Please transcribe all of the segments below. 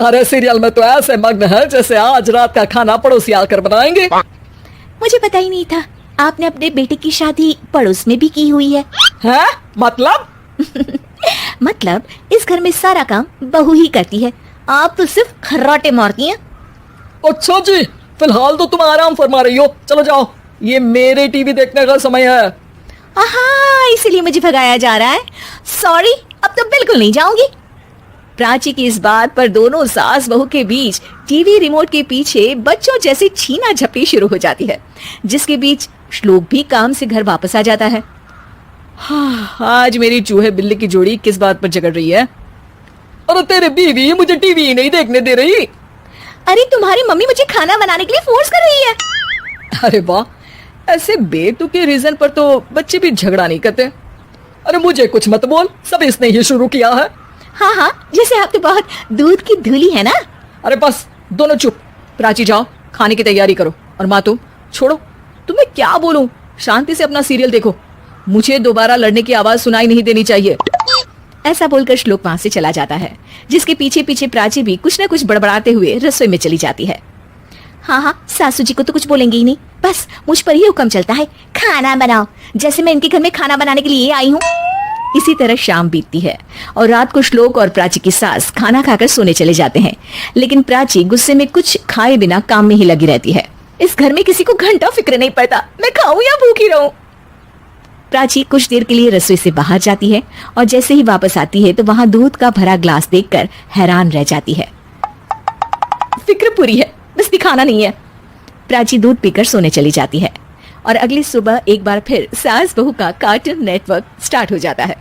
अरे सीरियल में तो ऐसे मग्न है जैसे आज रात का खाना पड़ोसी आकर बनाएंगे। मुझे पता ही नहीं था आपने अपने बेटे की शादी पड़ोस में भी की हुई है। हैं? मतलब? मतलब इस घर में सारा काम बहू ही करती है, आप तो सिर्फ खर्राटे मारती हैं। अच्छा जी, फिलहाल तो तुम आराम फरमा रही हो, चलो जाओ, ये मेरे टीवी देखने का समय है। हाँ, इसीलिए मुझे भगाया जा रहा है। सॉरी, अब तो बिल्कुल नहीं जाऊंगी। प्राची की इस बात पर दोनों सास बहू के बीच टीवी रिमोट के पीछे बच्चों जैसी छीना झपटी शुरू हो जाती है, जिसके बीच श्लोक भी काम से घर वापस आ जाता है। हाँ, आज मेरी चूहे बिल्ली की जोड़ी किस बात पर झगड़ रही है? अरे तेरे बीवी मुझे टीवी ही नहीं देखने दे रही। अरे तुम्हारी मम्मी मुझे खाना बनाने के लिए फोर्स कर रही है। अरे वाह, ऐसे बेतुके रीजन पर तो बच्चे भी झगड़ा नहीं करते। अरे मुझे कुछ मत बोल, सब इसने ही शुरू किया है। हाँ हाँ, जैसे आप तो बहुत दूध की धूली है ना। अरे बस दोनों चुप। प्राची जाओ, खाने की तैयारी करो। और माँ तुम छोड़ो, तुम्हें क्या बोलूं, शांति से अपना सीरियल देखो, मुझे दोबारा लड़ने की आवाज सुनाई नहीं देनी चाहिए। ऐसा बोलकर श्लोक वहां से चला जाता है, जिसके पीछे पीछे प्राची भी कुछ न कुछ बड़बड़ाते हुए रसोई में चली जाती है। हाँ हाँ, सासू जी को तो कुछ बोलेंगे ही नहीं, बस मुझ पर ही हुक्म चलता है, खाना बनाओ, जैसे मैं इनके घर में खाना बनाने के लिए आई हूँ। इसी तरह शाम बीतती है और रात को श्लोक और प्राची की सास खाना खाकर सोने चले जाते हैं, लेकिन प्राची गुस्से में कुछ खाए बिना काम में ही लगी रहती है। इस घर में किसी को घंटा फिक्र नहीं पड़ता, मैं खाऊं या भूखी रहूं। प्राची कुछ देर के लिए रसोई से बाहर जाती है और जैसे ही वापस आती है तो वहां दूध का भरा ग्लास देखकर हैरान रह जाती है। फिक्र पूरी है, बस दिखाना नहीं है। प्राची दूध पीकर सोने चली जाती है और अगली सुबह एक बार फिर सास बहू का कार्टून नेटवर्क स्टार्ट हो जाता है।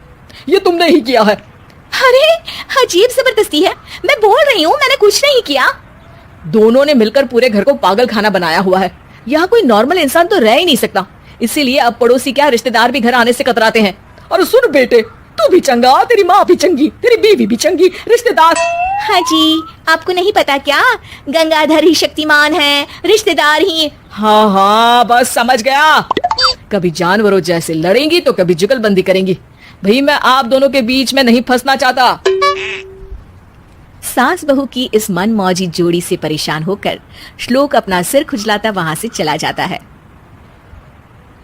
ये तुमने ही किया है। अरे अजीब जबरदस्ती है, मैं बोल रही हूँ मैंने कुछ नहीं किया। दोनों ने मिलकर पूरे घर को पागल खाना बनाया हुआ है। यहाँ कोई नॉर्मल इंसान तो रह ही नहीं सकता, इसीलिए अब पड़ोसी क्या रिश्तेदार भी घर आने से कतराते हैं। और सुन बेटे, तू भी चंगा, तेरी माँ भी चंगी, तेरी बीवी भी चंगी, रिश्तेदार। हाँ जी, आपको नहीं पता क्या, गंगाधर ही शक्तिमान है, रिश्तेदार ही। हाँ हाँ, बस समझ गया। कभी जानवरों जैसे लड़ेंगी तो कभी जुगलबंदी करेंगी। भाई मैं आप दोनों के बीच में नहीं फंसना चाहता। सास बहू की इस मनमौजी जोड़ी से परेशान होकर श्लोक अपना सिर खुजलाता वहां से चला जाता है।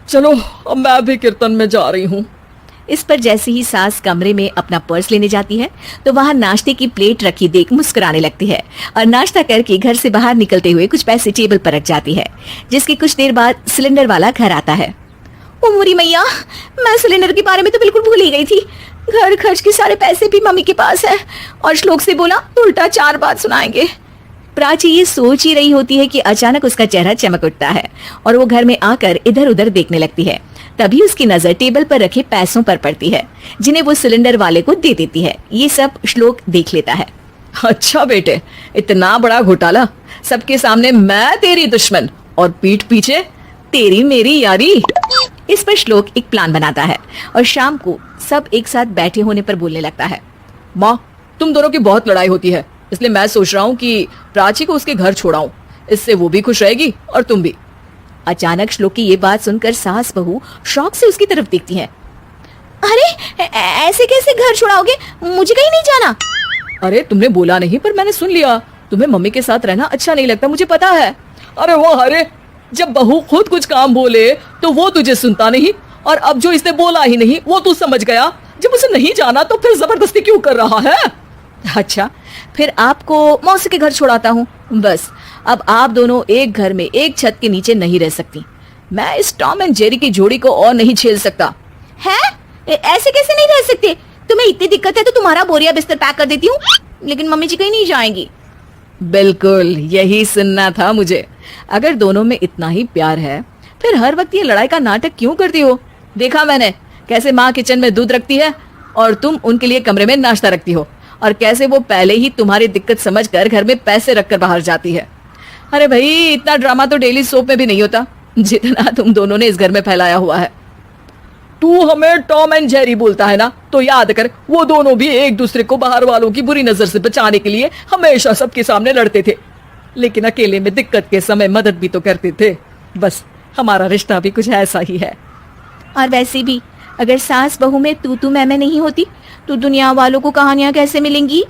चलो अब मैं भी कीर्तन में जा रही हूँ। इस पर जैसे ही सास कमरे में अपना पर्स लेने जाती है तो वहां नाश्ते की प्लेट रखी देख मुस्कुराने लगती है और नाश्ता करके घर से बाहर निकलते हुए कुछ पैसे टेबल पर रख जाती है, जिसके कुछ देर बाद सिलेंडर वाला घर आता है। ओ मोरी मैया, मैं सिलेंडर के बारे में तो बिल्कुल भूल ही गई थी। घर खर्च के सारे पैसे भी मम्मी के पास है और श्लोक से बोला उल्टा 4 बात सुनाएंगे। प्राची ये सोच ही रही होती है कि अचानक उसका चेहरा चमक उठता है और वो घर में आकर इधर उधर देखने लगती है। तभी उसकी नजर टेबल पर रखे पैसों पर पड़ती है, जिन्हें वो सिलेंडर वाले को दे देती है। ये सब श्लोक देख लेता है। अच्छा बेटे, इतना बड़ा घोटाला, सबके सामने मैं तेरी दुश्मन और पीठ पीछे तेरी मेरी यारी। इस पर श्लोक एक प्लान बनाता है और शाम को सब एक साथ बैठे होने पर बोलने लगता है। माँ, तुम दोनों की बहुत लड़ाई होती है, इसलिए मैं सोच रहा हूँ कि प्राची को उसके घर छोड़ाऊं, इससे वो भी खुश रहेगी और तुम भी। अचानक श्लोक की ये बात सुनकर सास बहू शौक से उसकी तरफ देखती हैं। अरे ऐसे कैसे घर छुड़ाओगे, मुझे कहीं नहीं जाना। अरे तुमने बोला नहीं पर मैंने सुन लिया, तुम्हें मम्मी के साथ रहना अच्छा नहीं लगता, मुझे पता है। अरे वो अरे, जब बहू खुद कुछ काम बोले तो वो तुझे सुनता नहीं, और अब जो इसने बोला ही नहीं वो तू समझ गया। जब उसे नहीं जाना तो फिर जबरदस्ती क्यों कर रहा है? अच्छा, फिर आपको मौसी के घर छोड़ाता हूँ। बस अब आप दोनों एक घर में एक छत के नीचे नहीं रह सकती। मैं इस टॉम एंड जेरी की जोड़ी को और नहीं झेल सकता। है? ऐसे कैसे नहीं रह सकते? तुम्हें इतनी दिक्कत है तो तुम्हारा बोरिया बिस्तर पैक कर देती हूँ, लेकिन मम्मी जी कहीं नहीं जाएंगी। बिल्कुल यही सुनना था मुझे। अगर दोनों में इतना ही प्यार है फिर हर वक्त ये लड़ाई का नाटक क्यों करती हो? देखा मैंने कैसे माँ किचन में दूध रखती है और तुम उनके लिए कमरे में नाश्ता रखती हो, और कैसे वो पहले ही तुम्हारी दिक्कत समझकर घर में पैसे रखकर बाहर जाती है। अरे भाई, इतना ड्रामा तो डेली सोप में भी नहीं होता जितना तुम दोनों ने इस घर में फैलाया हुआ है। तू हमें टॉम एंड जेरी बोलता है ना, तो याद कर वो दोनों भी एक दूसरे को बाहर वालों की बुरी नजर से बचाने के लिए हमेशा सबके सामने लड़ते थे, लेकिन अकेले में दिक्कत के समय मदद भी तो करते थे। बस हमारा रिश्ता भी कुछ ऐसा ही है। और वैसे भी अगर सास बहू में तू मैं नहीं होती तो दुनिया वालों को कहानियां कैसे मिलेंगी?